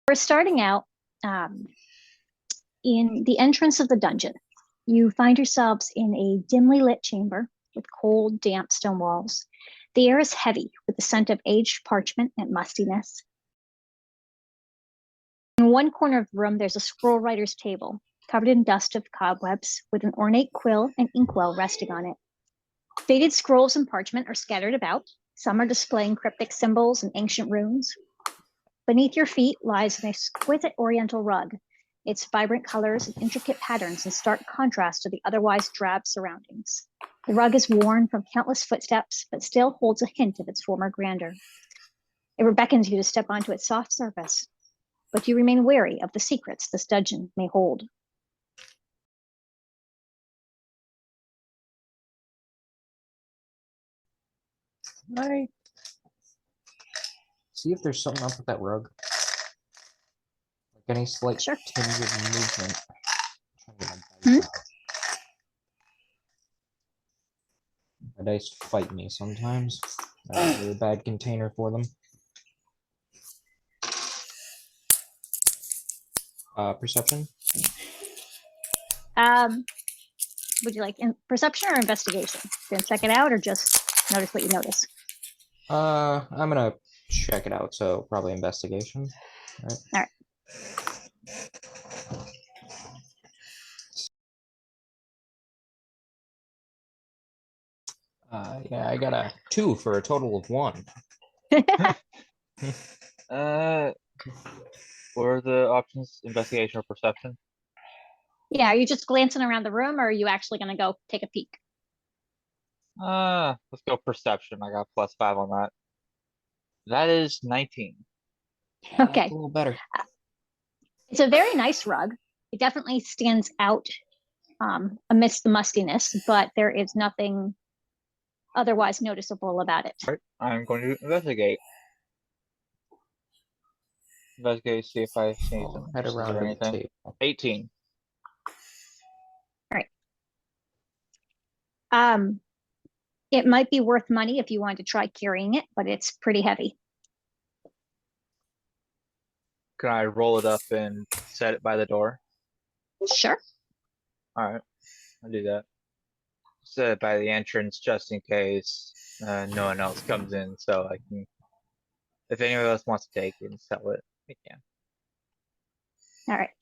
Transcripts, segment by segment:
We're starting out in the entrance of the dungeon. You find yourselves in a dimly lit chamber with cold, damp stone walls. The air is heavy with the scent of aged parchment and mustiness. In one corner of the room, there's a scroll writer's table covered in dust of cobwebs with an ornate quill and inkwell resting on it. Faded scrolls and parchment are scattered about. Some are displaying cryptic symbols and ancient runes. Beneath your feet lies an exquisite oriental rug, its vibrant colors and intricate patterns in stark contrast to the otherwise drab surroundings. The rug is worn from countless footsteps, but still holds a hint of its former grandeur. It beckons you to step onto its soft surface, but you remain wary of the secrets this dungeon may hold. Right. See if there's something up with that rug. Like any slight Sure. tinge of movement. My dice fight me sometimes. I'm really a bad container for them. Perception? Would you like perception or investigation? Gonna check it out or just notice what you notice? I'm gonna check it out, so probably investigation. All right. Yeah, I got a 2 for a total of 1. What are the options? Investigation or perception? Yeah, are you just glancing around the room or are you actually gonna go take a peek? Let's go perception. I got +5 on that. That is 19. Yeah, Okay. that's a little better. It's a very nice rug. It definitely stands out amidst the mustiness, but there is nothing otherwise noticeable about it. Right. I'm going to investigate. Investigate, see if I see some Head around or to the anything. table. 18. All right. It might be worth money if you wanted to try carrying it, but it's pretty heavy. Can I roll it up and set it by the door? Sure. All right, I'll do that. Set it by the entrance just in case no one else comes in, so I can. If anyone else wants to take it and sell it, they can. All right.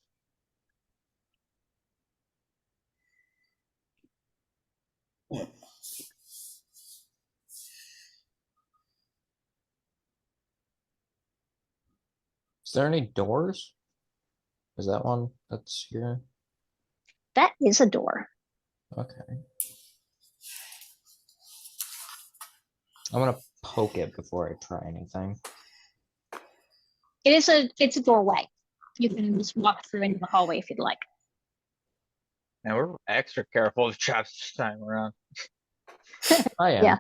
Is there any doors? Is that one that's here? That is a door. Okay. I'm gonna poke it before I try anything. It's a doorway. You can just walk through into the hallway if you'd like. Now we're extra careful with traps this time around. I am. Yeah.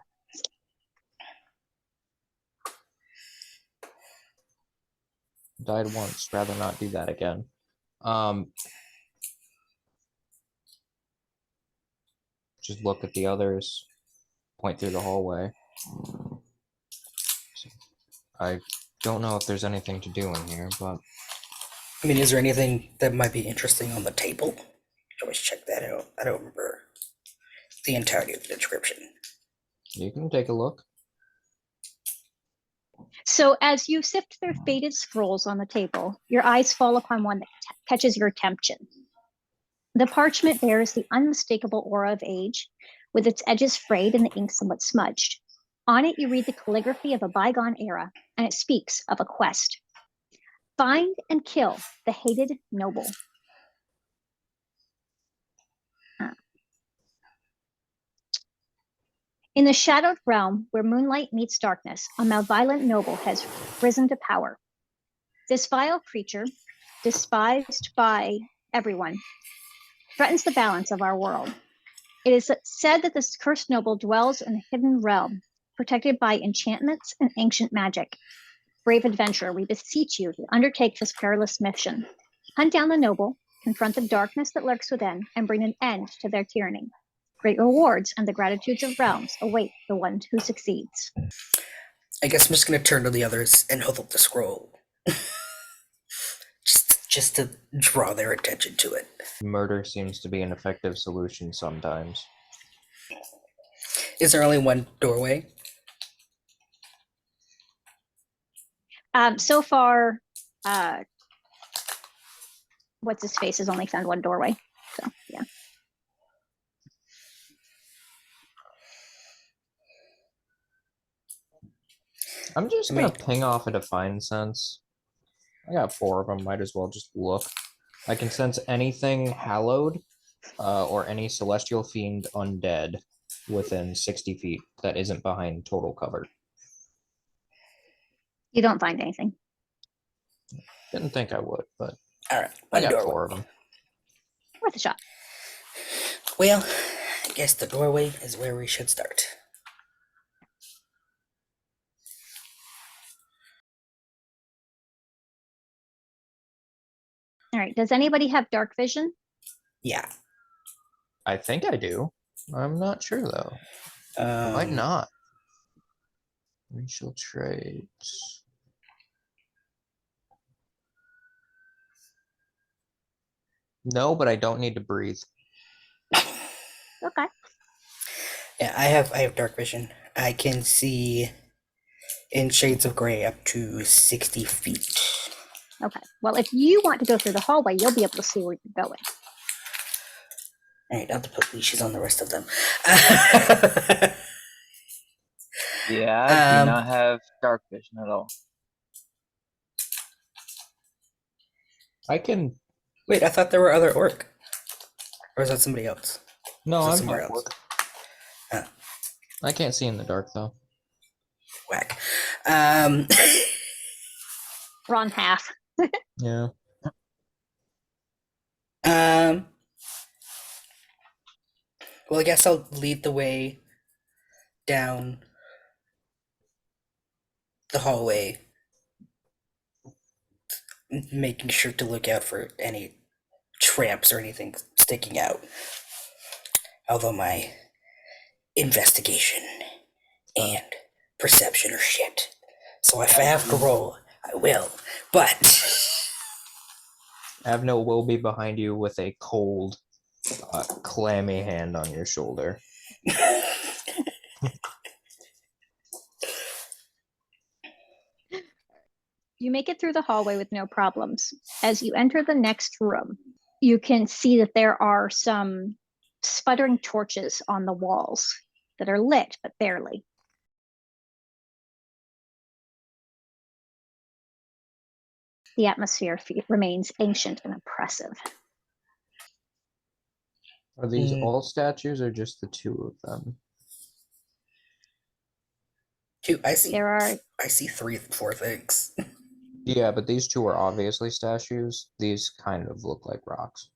Died once, rather not do that again. Just look at the others, point through the hallway. So, I don't know if there's anything to do in here, but I mean, is there anything that might be interesting on the table? You can always check that out. I don't remember the entirety of the description. you can take a look. So as you sift through faded scrolls on the table, your eyes fall upon one that catches your attention. The parchment bears the unmistakable aura of age, with its edges frayed and the ink somewhat smudged. On it, you read the calligraphy of a bygone era, and it speaks of a quest. Find and kill the hated noble. In the shadowed realm where moonlight meets darkness, a malevolent noble has risen to power. This vile creature, despised by everyone, threatens the balance of our world. It is said that this cursed noble dwells in a hidden realm, protected by enchantments and ancient magic. Brave adventurer, we beseech you to undertake this perilous mission. Hunt down the noble, confront the darkness that lurks within, and bring an end to their tyranny. Great rewards and the gratitudes of realms await the one who succeeds. I guess I'm just gonna turn to the others and hold up the scroll. just to draw their attention to it. Murder seems to be an effective solution sometimes. Is there only one doorway? So far, what's his face has only found one doorway. So yeah. I'm just I gonna mean- ping off a Define Sense. I got 4 of them, might as well just look. I can sense anything hallowed, or any celestial fiend undead within 60 feet that isn't behind total cover. You don't find anything. Didn't think I would, but All right, I one got doorway. 4 of them. Worth a shot. Well, I guess the doorway is where we should start. All right. Does anybody have dark vision? Yeah. I think I do. I'm not sure though. Might not. Racial traits. No, but I don't need to breathe. Okay. Yeah, I have dark vision. I can see in shades of gray up to 60 feet. Okay. Well, if you want to go through the hallway, you'll be able to see where you're going. All right, not to put leashes on the rest of them. Yeah, I do Um, not have dark vision at all. I can. Wait, I thought there were other orc. Or is that somebody else? No, Is that I'm somewhere half else? orc. Ah. I can't see in the dark though. Whack. Wrong half. Yeah. Well, I guess I'll lead the way down the hallway, making sure to look out for any traps or anything sticking out. Although my investigation and perception are shit. So if I have to roll, I will. But Avno will be behind you with a cold, clammy hand on your shoulder. You make it through the hallway with no problems. As you enter the next room, you can see that there are some sputtering torches on the walls that are lit, but barely. The atmosphere remains ancient and oppressive. Are these Mm. all statues or just the 2 of them? two, I see. There are I see 4 things. Yeah, but these 2 are obviously statues. These kind of look like rocks.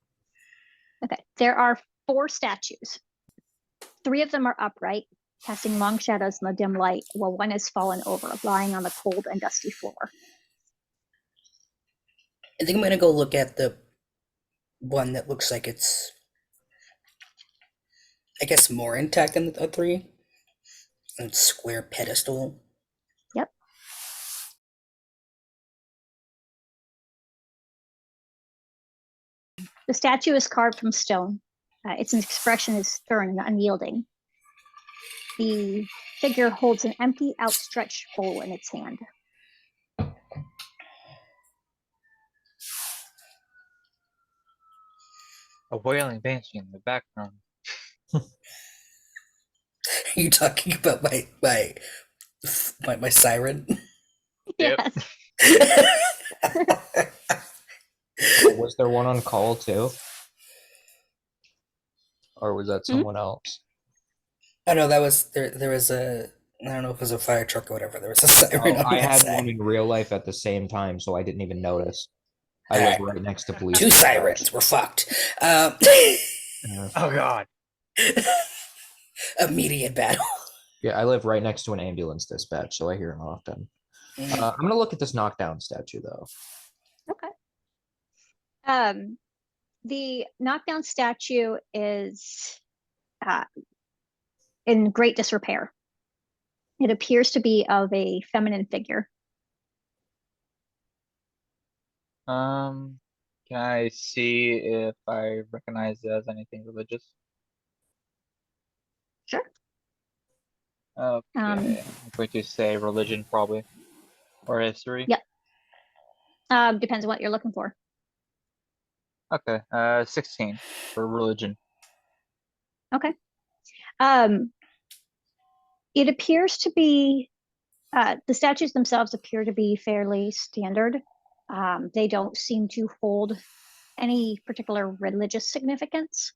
Okay, there are 4 statues. 3 of them are upright, casting long shadows in the dim light, while one has fallen over, lying on the cold and dusty floor. I think I'm gonna go look at the one that looks like it's, I guess, more intact than the 3. And square pedestal. Yep. The statue is carved from stone. Its expression is stern and unyielding. The figure holds an empty, outstretched bowl in its hand. A wailing banshee in the background. Are you talking about my siren? Yep. Yes. Was there one on call too? Or was that Hmm? someone else? Oh no, that was there was a, I don't know if it was a fire truck or whatever. There was a siren on I that had side. one in real life at the same time, so I didn't even notice. I Alright. live right next to police. 2 dispatch. sirens. We're fucked. Yeah. Oh god. Immediate battle. Yeah, I live right next to an ambulance dispatch, so I hear them often. I'm gonna look at this knockdown statue though. Okay. The knockdown statue is in great disrepair. It appears to be of a feminine figure. Can I see if I recognize it as anything religious? Sure. Okay, I'm going to say religion probably, or history. Yep. Depends on what you're looking for. Okay, 16 for religion. Okay. It appears to be the statues themselves appear to be fairly standard. They don't seem to hold any particular religious significance.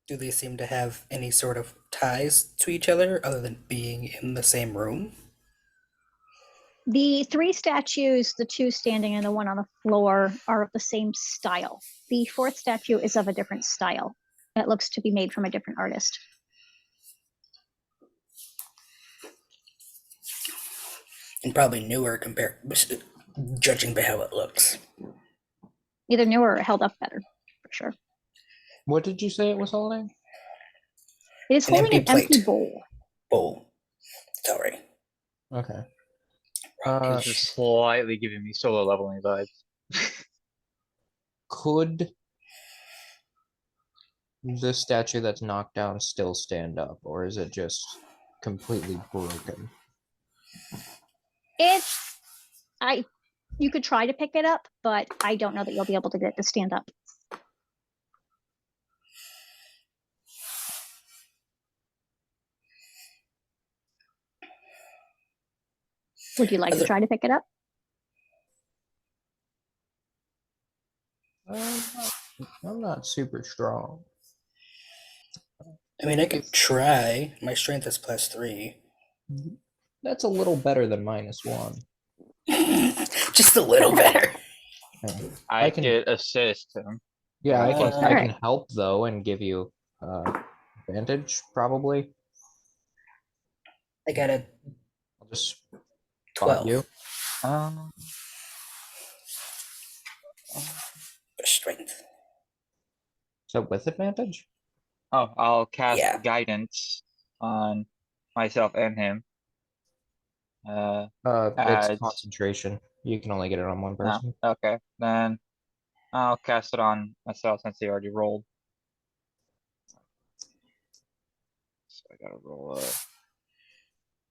Do they seem to have any sort of ties to each other other than being in the same room? The three statues, the two standing and the one on the floor, are of the same style. The fourth statue is of a different style. It looks to be made from a different artist. And probably newer compared, judging by how it looks. Either newer or held up better, for sure. What did you say it was holding? It is An holding empty an empty plate. bowl. Bowl. Sorry. Okay. This is slightly giving me solo leveling vibes. Could the statue that's knocked down still stand up, or is it just completely broken? You could try to pick it up, but I don't know that you'll be able to get it to stand up. Would you like to try to pick it up? I'm not super strong. I mean, I could try. My strength is +3. That's a little better than -1. Just a little better. Yeah. I can- could assist him. Yeah, I can Alright. help though and give you advantage probably. I got a I'll just 12 spot you. for strength. So with advantage? Oh, I'll cast Yeah. guidance on myself and him. It's Adds- concentration. You can only get it on one No, person. okay, then I'll cast it on myself since he already rolled. So I gotta roll a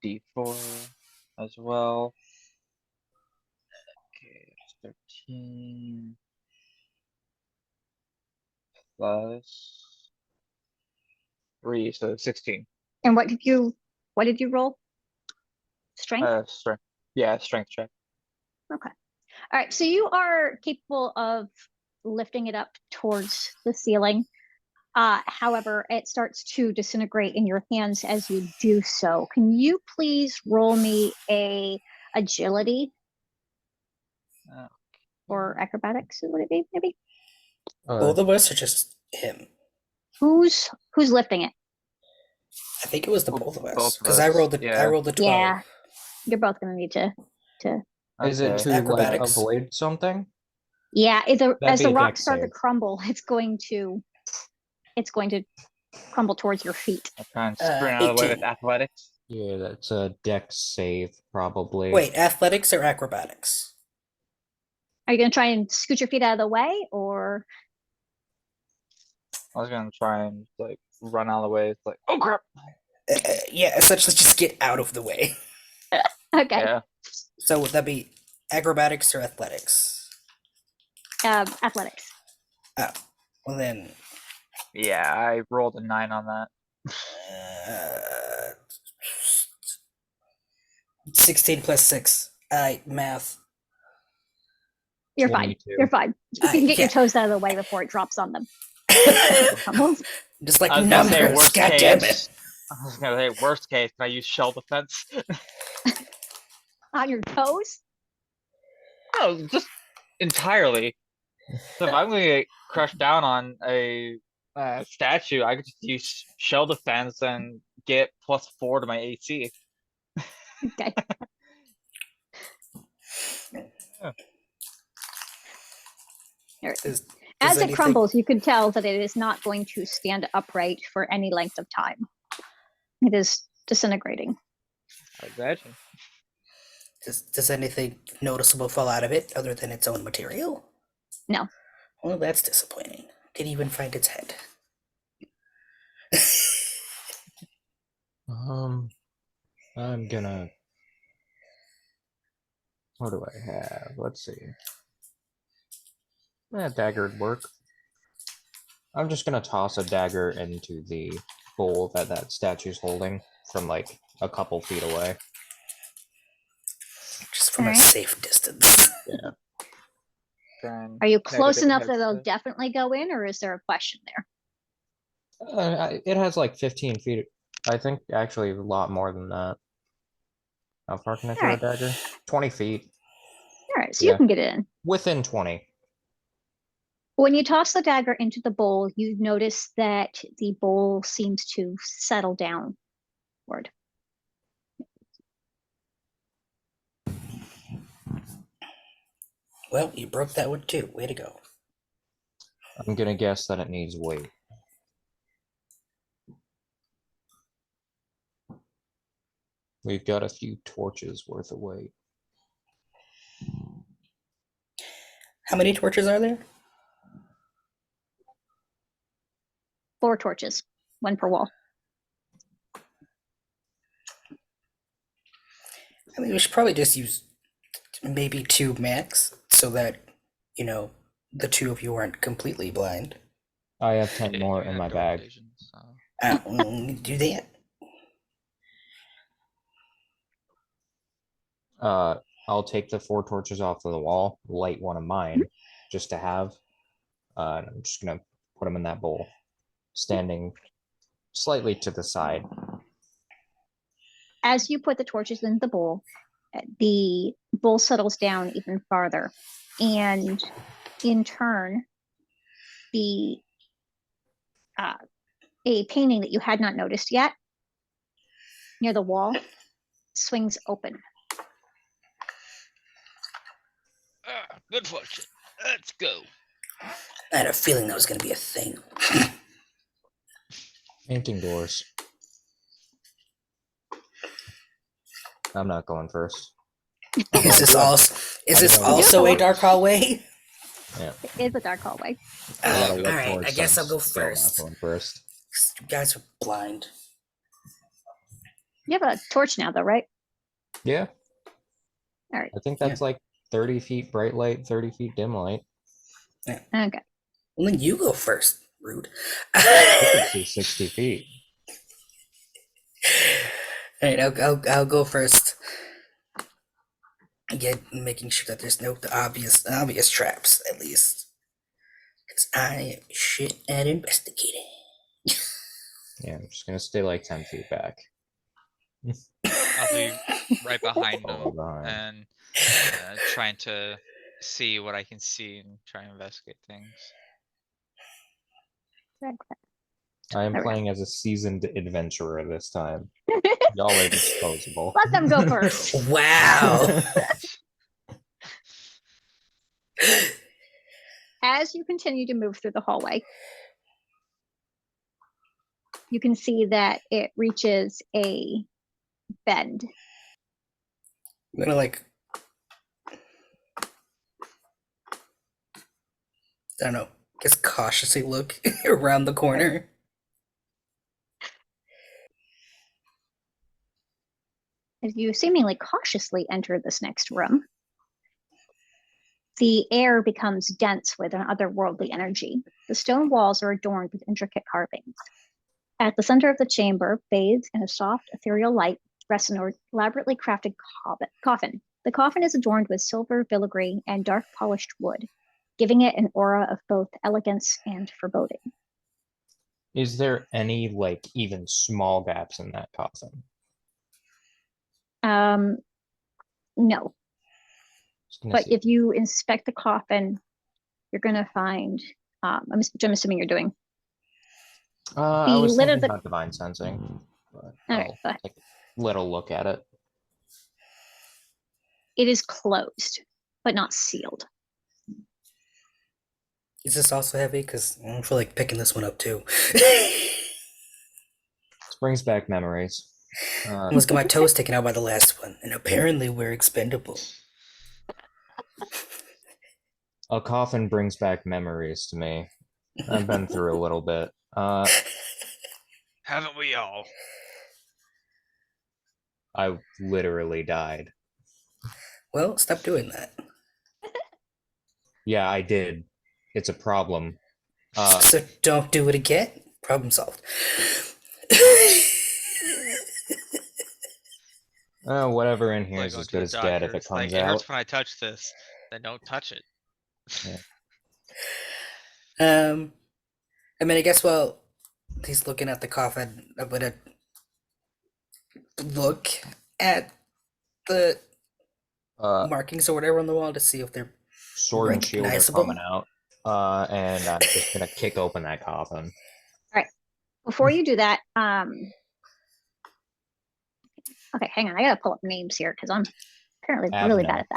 d4 as well. Okay, that's 13 plus 3, so 16. And what did you roll? Strength? Strength. Yeah, strength check. Okay. All right. So you are capable of lifting it up towards the ceiling. However, it starts to disintegrate in your hands as you do so. Can you please roll me a agility or acrobatics? Would it be maybe? Both of us or just him? Who's lifting it? I think it was the Well, both of us both of because I us, rolled the yeah. I rolled the 12. Yeah, you're both gonna need to. Is it Okay. to like Acrobatics. avoid something? Yeah, as be the a rocks dex start to save. crumble, it's going to crumble towards your feet. I'll try and sprint out of the way with 18. athletics. Yeah, that's a dex save probably. Wait, athletics or acrobatics? Are you gonna try and scoot your feet out of the way, or I was gonna try and like run out of the way. It's like, oh crap. Yeah, essentially just get out of the way. okay? Yeah. So would that be acrobatics or athletics? Athletics. Well then, Yeah, I rolled a 9 on that. 16 plus 6. Math. You're fine. 22. You're fine. You can get yeah. your toes out of the way before it drops on them. Just like I was gonna say numbers. worst God damn it. case. I was gonna say worst case. Can I use shell defense? On your toes? Oh, just entirely. So if I'm gonna get crushed down on a statue, I could just use shell defense and get +4 to my AC. Okay. Does As it anything- crumbles, you can tell that it is not going to stand upright for any length of time. It is disintegrating. I imagine. Does anything noticeable fall out of it other than its own material? No. Well, that's disappointing. Didn't even find its head. I'm gonna. What do I have? Let's see. Dagger'd work. I'm just gonna toss a dagger into the bowl that statue's holding from like a couple feet away. Just from a Alright. safe distance. Try and Are you close negative enough that they'll headset. definitely go in, or is there a question there? It has like 15 feet. I think actually a lot more than that. How far can I throw a Alright. dagger? 20 feet. All right, so you Yeah. can get it in. Within 20. When you toss the dagger into the bowl, you notice that the bowl seems to settle downward. Well, you broke that one too. Way to go. I'm gonna guess that it needs weight. We've got a few torches worth of weight. How many torches are there? 4 torches, 1 per wall. I mean, we should probably just use maybe 2 max so that, you know, the 2 of you aren't completely blind. I have 10 Yeah, more you in have my dark bag. vision, so- Do that. I'll take the 4 torches off of the wall, light one of mine, just to have. And I'm just gonna put them in that bowl, standing slightly to the side. As you put the torches in the bowl settles down even farther. And in turn, the a painting that you had not noticed yet near the wall swings open. Ah, good fortune. Let's go. I had a feeling that was going to be a thing. Painting doors. I'm not going first. Is this also, is this I don't know. also a dark hallway? It is a dark hallway. I gotta All look right, towards I guess I'll some, go so I'm not first. going first. You guys are blind. You have a torch now, though, right? Yeah. All right. I think that's like 30 feet bright light, 30 feet dim light. Okay. Well, then you go first, rude. I can see 60 feet. All right, I'll go first. Again, making sure that there's no obvious traps, at least. Because I am shit at investigating. Yeah, I'm just gonna stay like 10 feet back. I'll be right behind Follow them behind. and trying to see what I can see and try and investigate things. I am There we go. playing as a seasoned adventurer this time. Y'all are disposable. Let them go first. Wow. As you continue to move through the hallway, you can see that it reaches a bend. I'm gonna I don't know, just cautiously look around the corner. As you seemingly cautiously enter this next room, the air becomes dense with an otherworldly energy. The stone walls are adorned with intricate carvings. At the center of the chamber, bathed in a soft, ethereal light, rests an elaborately crafted coffin. The coffin is adorned with silver filigree and dark polished wood, giving it an aura of both elegance and foreboding. Is there any like even small gaps in that coffin? No, Just gonna but see. if you inspect the coffin, you're going to find, I'm assuming you're doing. I the was lid of thinking the- about divine sensing, but Alright, I'll go ahead. take a little look at it. It is closed, but not sealed. Is this also heavy? Because I feel like picking this one up too. This brings back memories. Almost got my toes taken out by the last one, and apparently we're expendable. A coffin brings back memories to me. I've been through a little bit. Haven't we all? I literally died. Well, stop doing that. Yeah, I did. It's a problem. So don't do it again. Problem solved. Whatever in here Like is going as to good the as dead if doctor, it it's like, comes it out. hurts when I touch this. Then don't touch it. I mean, I guess while he's looking at the coffin, I'm gonna look at the markings or whatever on the wall to see if they're Sword and shield are recognizable. coming out. And I'm just gonna kick open that coffin. Before you do that, okay, hang on. I gotta pull up names here because I'm apparently really bad at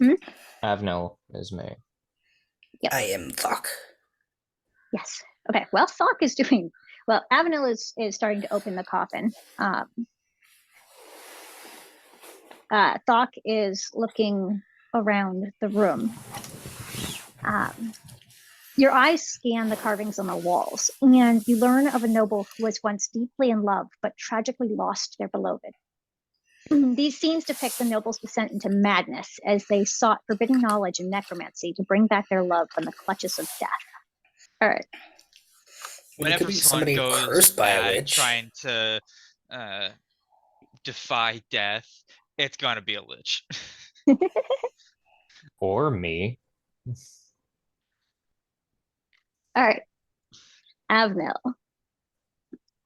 that. Avnel is me. I am Thok. Yes. Okay. Well, Thok is doing well. Avenel is starting to open the coffin. Thok is looking around the room. Your eyes scan the carvings on the walls, and you learn of a noble who was once deeply in love but tragically lost their beloved. These scenes depict the noble's descent into madness as they sought forbidden knowledge and necromancy to bring back their love from the clutches of death. All right. Well, it Whenever could be someone somebody goes cursed by a bad witch. trying to defy death, it's gonna be a lich. Or me. All right. Avnil.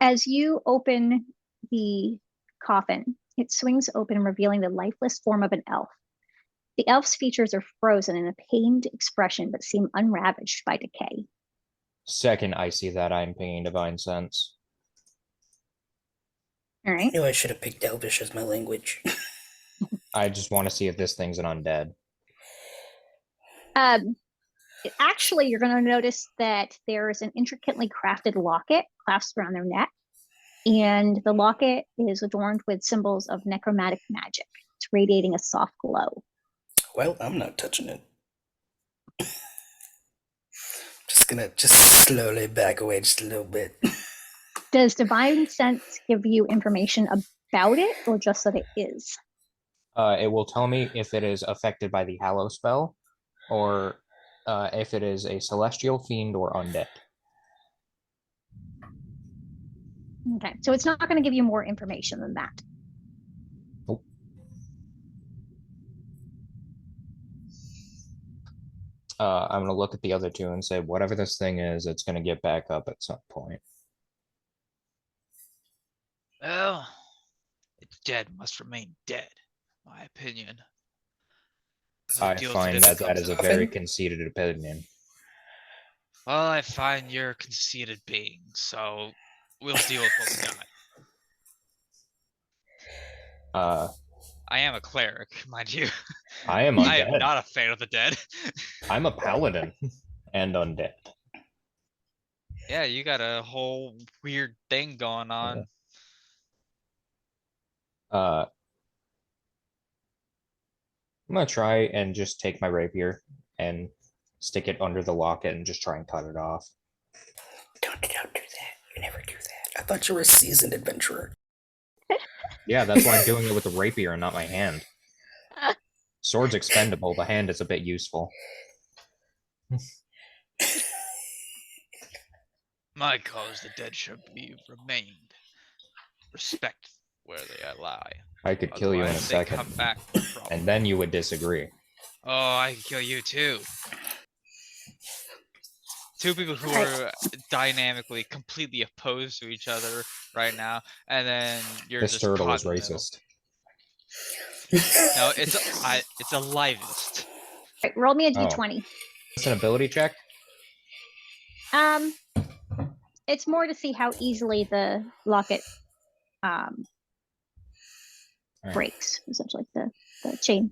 As you open the coffin, it swings open, revealing the lifeless form of an elf. The elf's features are frozen in a pained expression, but seem unravaged by decay. Second, I see that I'm pinging divine sense. All I right. knew I should have picked Elvish as my language. I just want to see if this thing's an undead. Actually, you're going to notice that there's an intricately crafted locket clasped around their neck, and the locket is adorned with symbols of necromantic magic. It's radiating a soft glow. Well, I'm not touching it. Just gonna slowly back away just a little bit. Does divine sense give you information about it, or just that it is? It will tell me if it is affected by the Hallow spell, or if it is a celestial fiend or undead. Okay, so it's not going to give you more information than that. Nope. I'm gonna look at the other two and say, whatever this thing is, it's gonna get back up at some point. Well, it's dead must remain dead, my opinion. So I deal with find it as that it that comes is a out. very conceited opinion. Well, I find you're a conceited being, so we'll deal with what we got. I am a cleric, mind you. I am I am undead. not a fan of the dead. I'm a paladin and undead. Yeah, you got a whole weird thing going on. I'm gonna try and just take my rapier and stick it under the locket and just try and cut it off. Don't do that. You never do that. I thought you were a seasoned adventurer. Yeah, that's why I'm doing it with the rapier and not my hand. Sword's expendable, the hand is a bit useful. My cause the dead should be remained. Respect where they lie. I could kill you in a Otherwise, they second, come back with problems. and then you would disagree. Oh, I can kill you too. Two people who are dynamically completely opposed to each other right now, and then you're This just turtle caught is in the middle. racist. No, it's a livest. Right, roll me a Oh. d20. It's an ability check? It's more to see how easily the locket Alright. breaks, essentially the chain.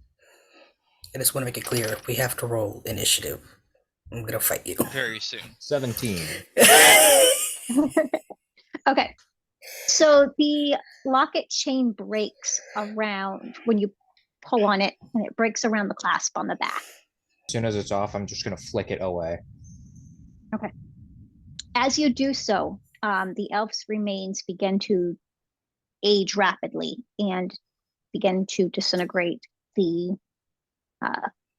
I just want to make it clear, we have to roll initiative. I'm gonna fight you. Very soon. 17. Okay. So the locket chain breaks around when you pull on it, and it breaks around the clasp on the back. As soon as it's off, I'm just gonna flick it away. As you do so, the elf's remains begin to age rapidly and begin to disintegrate the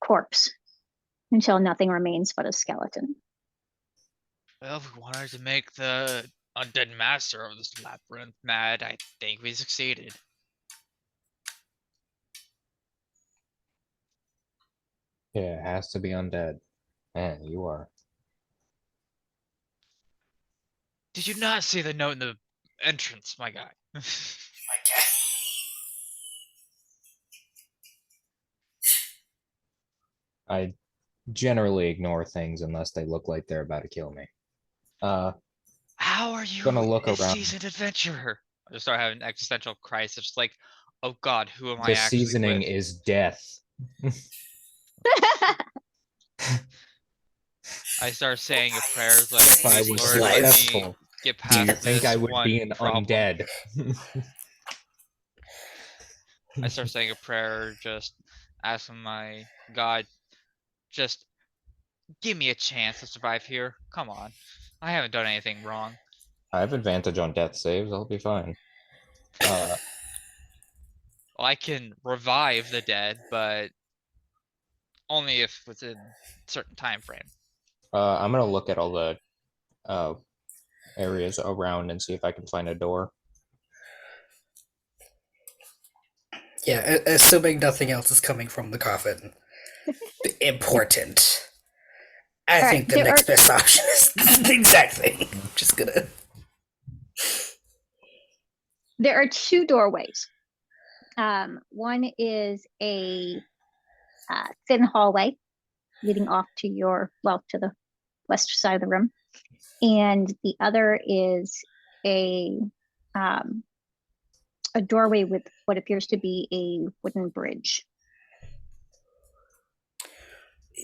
corpse until nothing remains but a skeleton. Well, if we wanted to make the undead master of this labyrinth mad, I think we succeeded. Yeah, it has to be undead. Man, you are. Did you not see the note in the entrance, my guy? My God. I generally ignore things unless they look like they're about to kill me. How are you Gonna look a around. seasoned adventurer? I just start having an existential crisis. Just like, oh God, who am I The actually seasoning with? is death. I start saying a prayer like, If I please, was Lord, let me successful, get do you past think this I would one be an problem. undead? I start saying a prayer, just asking my God, just give me a chance to survive here. Come on, I haven't done anything wrong. I have advantage on death saves. I'll be fine. Well, I can revive the dead, but only if within a certain time frame. I'm gonna look at all the areas around and see if I can find a door. Yeah, assuming nothing else is coming from the coffin. Important. I Alright, think the there next are- best option is the exact thing. Just gonna. There are two doorways. One is a thin hallway leading off to to the west side of the room, and the other is a doorway with what appears to be a wooden bridge.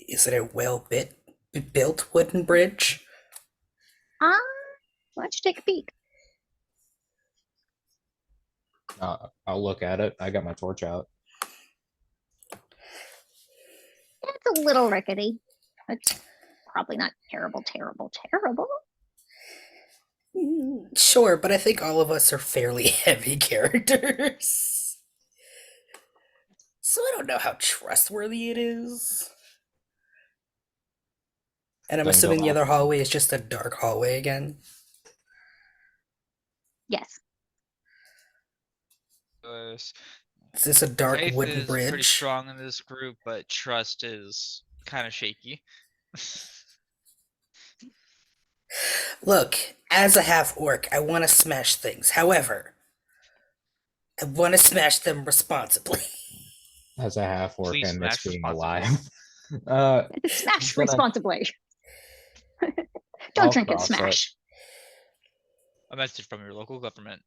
Is it a built wooden bridge? Why don't you take a peek? I'll look at it. I got my torch out. It's a little rickety. It's probably not terrible. Sure, but I think all of us are fairly heavy characters. So I don't know how trustworthy it is. And I'm Then go assuming the off. other hallway is just a dark hallway again. Yes. Is Is this a dark faith wooden is pretty bridge? strong in this group, but trust is kind of shaky. Look, as a half orc, I want to smash things. However, I want to smash them responsibly. As a half orc, Please I miss smash being responsibly. alive. Smash gonna- responsibly. I'll Don't drink and cross it. smash. A message from your local government.